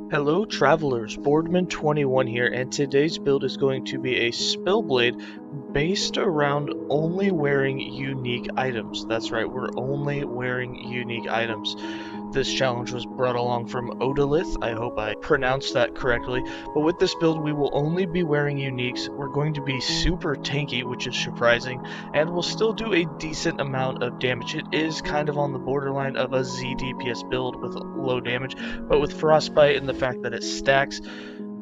Hello travelers, Boardman21 here, and today's build is going to be a Spellblade based around only wearing unique items. That's right, we're only wearing unique items. This challenge was brought along from Odalith, I hope I pronounced that correctly, but with this build we will only be wearing uniques. We're going to be super tanky, which is surprising, and we'll still do a decent amount of damage. It is kind of on the borderline of a Z DPS build with low damage, but with Frostbite and the fact that it stacks.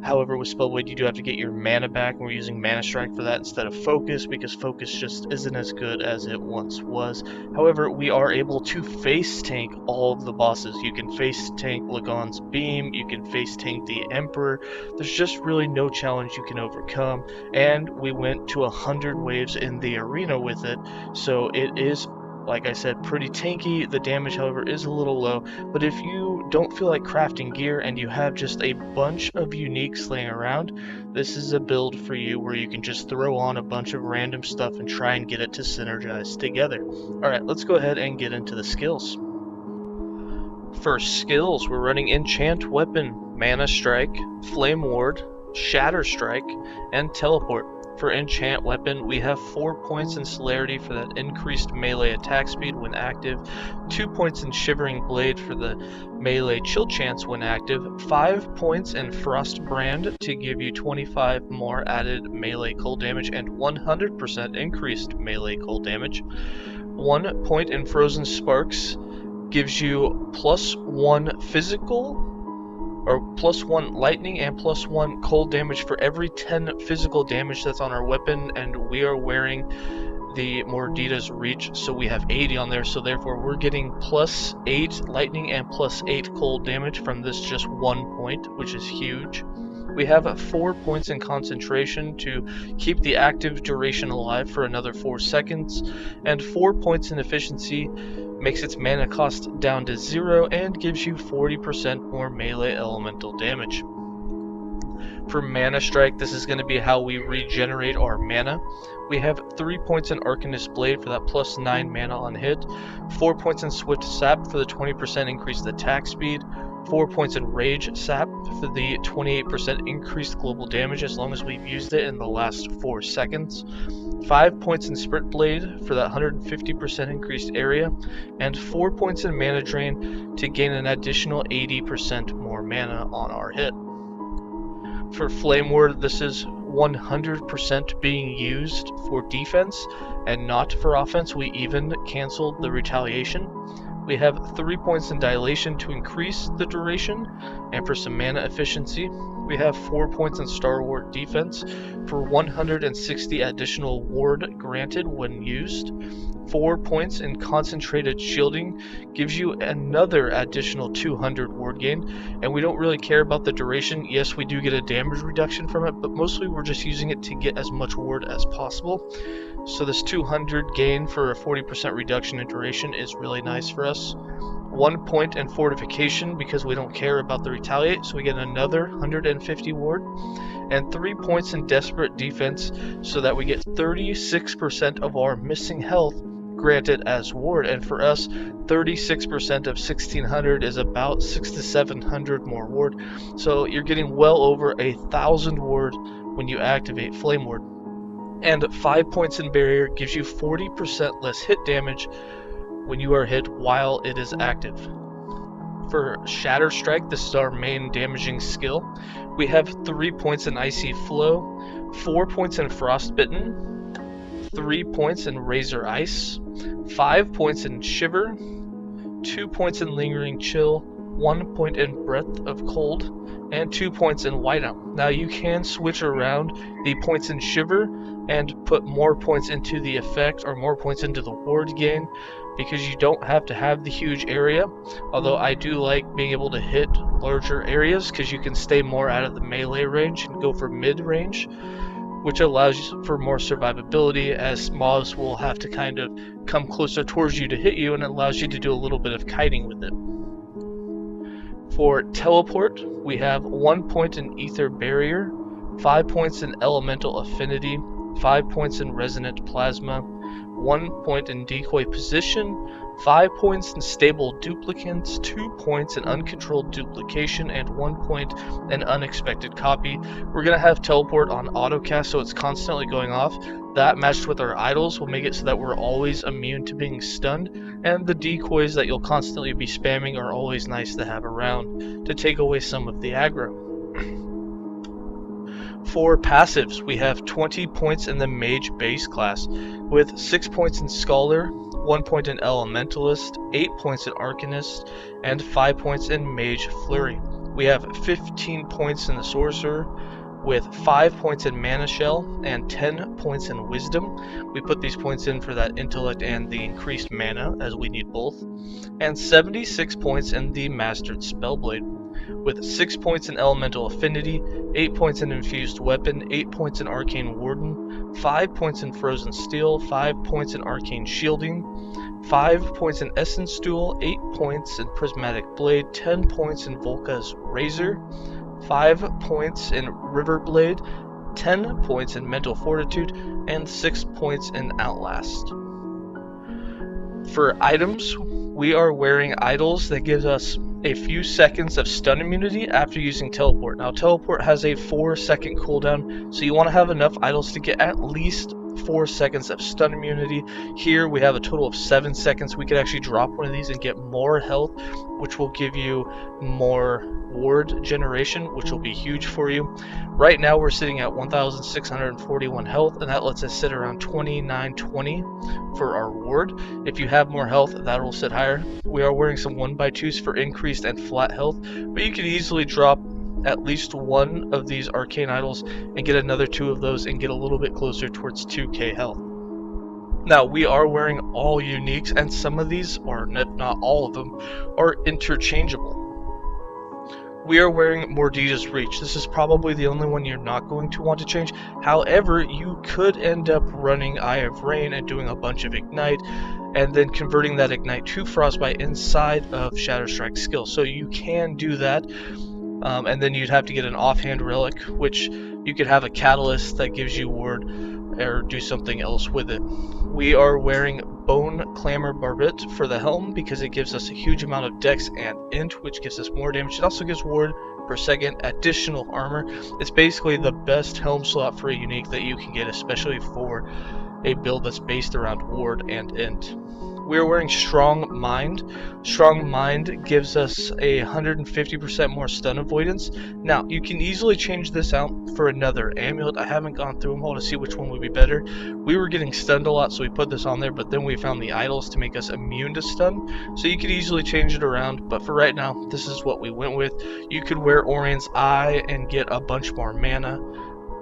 However, with Spellblade, you do have to get your mana back, and we're using Mana Strike for that instead of Focus, because Focus just isn't as good as it once was. However, we are able to face tank all of the bosses. You can face tank Lagon's Beam, you can face tank the Emperor. There's just really no challenge you can overcome, and we went to 100 waves in the arena with it, so it is, like I said, pretty tanky. The damage, however, is a little low, but if you don't feel like crafting gear and you have just a bunch of uniques laying around, this is a build for you where you can just throw on a bunch of random stuff and try and get it to synergize together. Alright, let's go ahead and get into the skills. First skills, we're running Enchant Weapon, Mana Strike, Flame Ward, Shatter Strike, and Teleport. For Enchant Weapon, we have 4 points in Celerity for that increased melee attack speed when active, 2 points in Shivering Blade for the melee chill chance when active, 5 points in Frost Brand to give you 25 more added melee cold damage and 100% increased melee cold damage, 1 point in Frozen Sparks gives you +1 physical or +1 lightning and +1 cold damage for every 10 physical damage that's on our weapon, and we are wearing the Mordida's Reach, so we have 80 on there, so therefore we're getting +8 lightning and +8 cold damage from this just 1 point, which is huge. We have 4 points in concentration to keep the active duration alive for another 4 seconds, and 4 points in efficiency makes its mana cost down to 0 and gives you 40% more melee elemental damage. For Mana Strike, this is going to be how we regenerate our mana. We have 3 points in Arcanist Blade for that +9 mana on hit, 4 points in Swift Sap for the 20% increased attack speed, 4 points in Rage Sap for the 28% increased global damage as long as we've used it in the last 4 seconds, 5 points in Sprint Blade for that 150% increased area, and 4 points in Mana Drain to gain an additional 80% more mana on our hit. For Flame Ward, this is 100% being used for defense and not for offense. We even canceled the retaliation. We have 3 points in Dilation to increase the duration, and for some mana efficiency, we have 4 points in Star Ward Defense for 160 additional ward granted when used. 4 points in Concentrated Shielding gives you another additional 200 ward gain, and we don't really care about the duration. Yes, we do get a damage reduction from it, but mostly we're just using it to get as much ward as possible. So this 200 gain for a 40% reduction in duration is really nice for us. 1 point in Fortification because we don't care about the Retaliate, so we get another 150 ward. And 3 points in Desperate Defense so that we get 36% of our missing health granted as ward, and for us 36% of 1600 is about 600 to 700 more ward, so you're getting well over 1,000 ward when you activate Flame Ward. And 5 points in Barrier gives you 40% less hit damage when you are hit while it is active. For Shatter Strike, this is our main damaging skill. We have 3 points in Icy Flow, 4 points in Frostbitten, 3 points in Razor Ice, 5 points in Shiver, 2 points in Lingering Chill, 1 point in Breath of Cold, and 2 points in Whiteout. Now you can switch around the points in Shiver and put more points into the effect or more points into the ward gain, because you don't have to have the huge area, although I do like being able to hit larger areas because you can stay more out of the melee range and go for mid-range, which allows for more survivability as mobs will have to kind of come closer towards you to hit you, and it allows you to do a little bit of kiting with it. For Teleport, we have 1 point in Ether Barrier, 5 points in Elemental Affinity, 5 points in Resonant Plasma, 1 point in Decoy Position, 5 points in stable duplicates, 2 points in uncontrolled duplication, and 1 point in unexpected copy. We're going to have teleport on autocast, so it's constantly going off. That matched with our idols will make it so that we're always immune to being stunned, and the decoys that you'll constantly be spamming are always nice to have around to take away some of the aggro. For passives, we have 20 points in the Mage base class, with 6 points in Scholar, 1 point in Elementalist, 8 points in Arcanist, and 5 points in Mage Flurry. We have 15 points in the Sorcerer, with 5 points in Mana Shell and 10 points in Wisdom. We put these points in for that intellect and the increased mana, as we need both. And 76 points in the Mastered Spellblade, with 6 points in Elemental Affinity, 8 points in Infused Weapon, 8 points in Arcane Warden, 5 points in Frozen Steel, 5 points in Arcane Shielding, 5 points in Essence Duel, 8 points in Prismatic Blade, 10 points in Volka's Razor, 5 points in River Blade, 10 points in Mental Fortitude, and 6 points in Outlast. For items, we are wearing idols that gives us a few seconds of stun immunity after using teleport. Now teleport has a 4-second cooldown, so you want to have enough idols to get at least 4 seconds of stun immunity. Here we have a total of 7 seconds. We could actually drop one of these and get more health, which will give you more ward generation, which will be huge for you. Right now we're sitting at 1,641 health, and that lets us sit around 2920 for our ward. If you have more health, that will sit higher. We are wearing some 1x2s for increased and flat health, but you can easily drop at least one of these arcane idols and get another 2 of those and get a little bit closer towards 2k health. Now we are wearing all uniques, and some of these, or not all of them, are interchangeable. We are wearing Mordida's Reach. This is probably the only one you're not going to want to change. However, you could end up running Eye of Rain and doing a bunch of Ignite, and then converting that Ignite to Frostbite inside of Shatter Strike skill. So you can do that, and then you'd have to get an offhand relic, which you could have a Catalyst that gives you ward, or do something else with it. We are wearing Bone Clamor Barbet for the helm because it gives us a huge amount of dex and int, which gives us more damage. It also gives ward per second, additional armor. It's basically the best helm slot for a unique that you can get, especially for a build that's based around ward and int. We are wearing Strong Mind. Strong Mind gives us a 150% more stun avoidance. Now, you can easily change this out for another amulet. I haven't gone through them all to see which one would be better. We were getting stunned a lot, so we put this on there, but then we found the idols to make us immune to stun. So you could easily change it around, but for right now, this is what we went with. You could wear Orion's Eye and get a bunch more mana.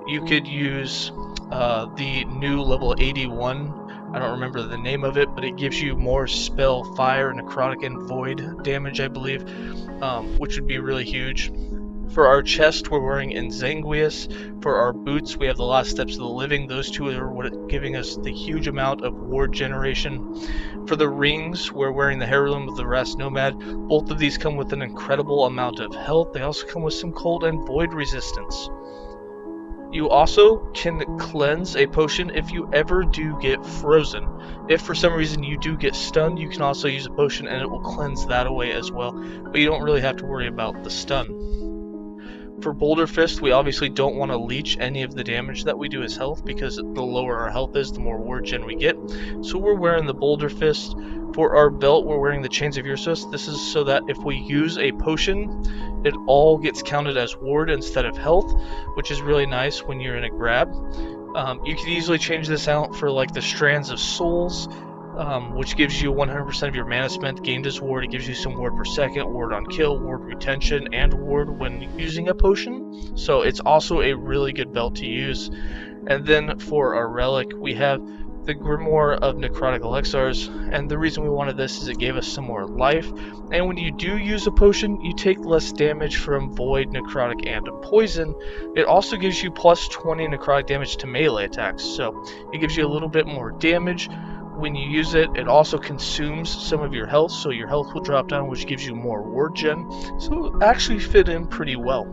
You could use the new level 81. I don't remember the name of it, but it gives you more spell, fire, necrotic, and void damage, I believe, which would be really huge. For our chest, we're wearing Enzanguius. For our boots, we have the Last Steps of the Living. Those two are what giving us the huge amount of ward generation. For the rings, we're wearing the Heirloom of the Rest Nomad. Both of these come with an incredible amount of health. They also come with some cold and void resistance. You also can cleanse a potion if you ever do get frozen. If for some reason you do get stunned, you can also use a potion and it will cleanse that away as well, but you don't really have to worry about the stun. For Boulder Fist, we obviously don't want to leech any of the damage that we do as health, because the lower our health is, the more ward gen we get. So we're wearing the Boulder Fist. For our belt, we're wearing the Chains of Ursus. This is so that if we use a potion, it all gets counted as ward instead of health, which is really nice when you're in a grab. You can easily change this out for like the Strands of Souls, which gives you 100% of your mana spent gained as ward. It gives you some ward per second, ward on kill, ward retention, and ward when using a potion. So it's also a really good belt to use. And then for our relic, we have the Grimoire of Necrotic Elixirs, and the reason we wanted this is it gave us some more life, and when you do use a potion, you take less damage from Void, Necrotic, and Poison. It also gives you plus 20 necrotic damage to melee attacks, so it gives you a little bit more damage. When you use it, it also consumes some of your health, so your health will drop down, which gives you more ward gen, so it actually fit in pretty well.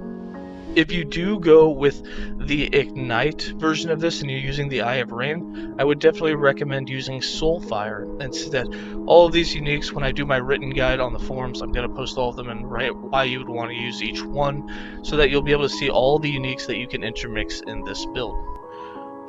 If you do go with the Ignite version of this and you're using the Eye of Rain, I would definitely recommend using Soulfire instead. All of these uniques, when I do my written guide on the forums, I'm going to post all of them and write why you would want to use each one, so that you'll be able to see all the uniques that you can intermix in this build.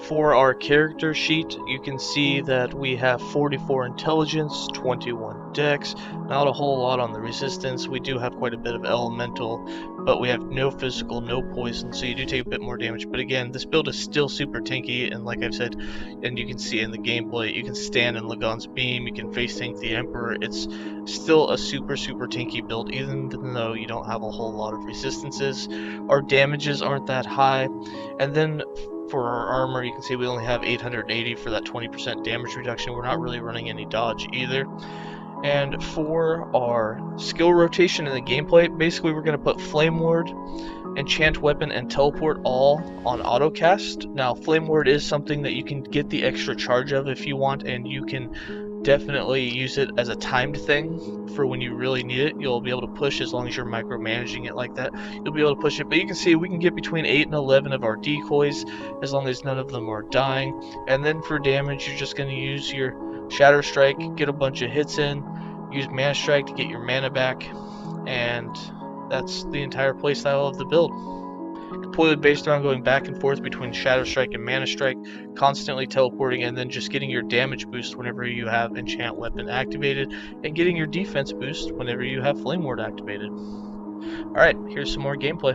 For our character sheet, you can see that we have 44 intelligence, 21 dex, not a whole lot on the resistance. We do have quite a bit of elemental, but we have no physical, no poison, so you do take a bit more damage. But again, this build is still super tanky, and like I've said, and you can see in the gameplay, you can stand in Lagon's beam, you can face tank the Emperor. It's still a super tanky build, even though you don't have a whole lot of resistances. Our damages aren't that high, and then for our armor, you can see we only have 880 for that 20% damage reduction. We're not really running any dodge either. And for our skill rotation in the gameplay, basically we're going to put Flame Ward, Enchant Weapon, and Teleport all on autocast. Now, Flame Ward is something that you can get the extra charge of if you want, and you can definitely use it as a timed thing for when you really need it. You'll be able to push as long as you're micromanaging it like that. You'll be able to push it, but you can see we can get between 8 and 11 of our decoys as long as none of them are dying. And then for damage, you're just going to use your Shatter Strike, get a bunch of hits in, use Mana Strike to get your mana back, and that's the entire playstyle of the build. Completely based around going back and forth between Shatter Strike and Mana Strike, constantly teleporting, and then just getting your damage boost whenever you have Enchant Weapon activated, and getting your defense boost whenever you have Flame Ward activated. Alright, here's some more gameplay.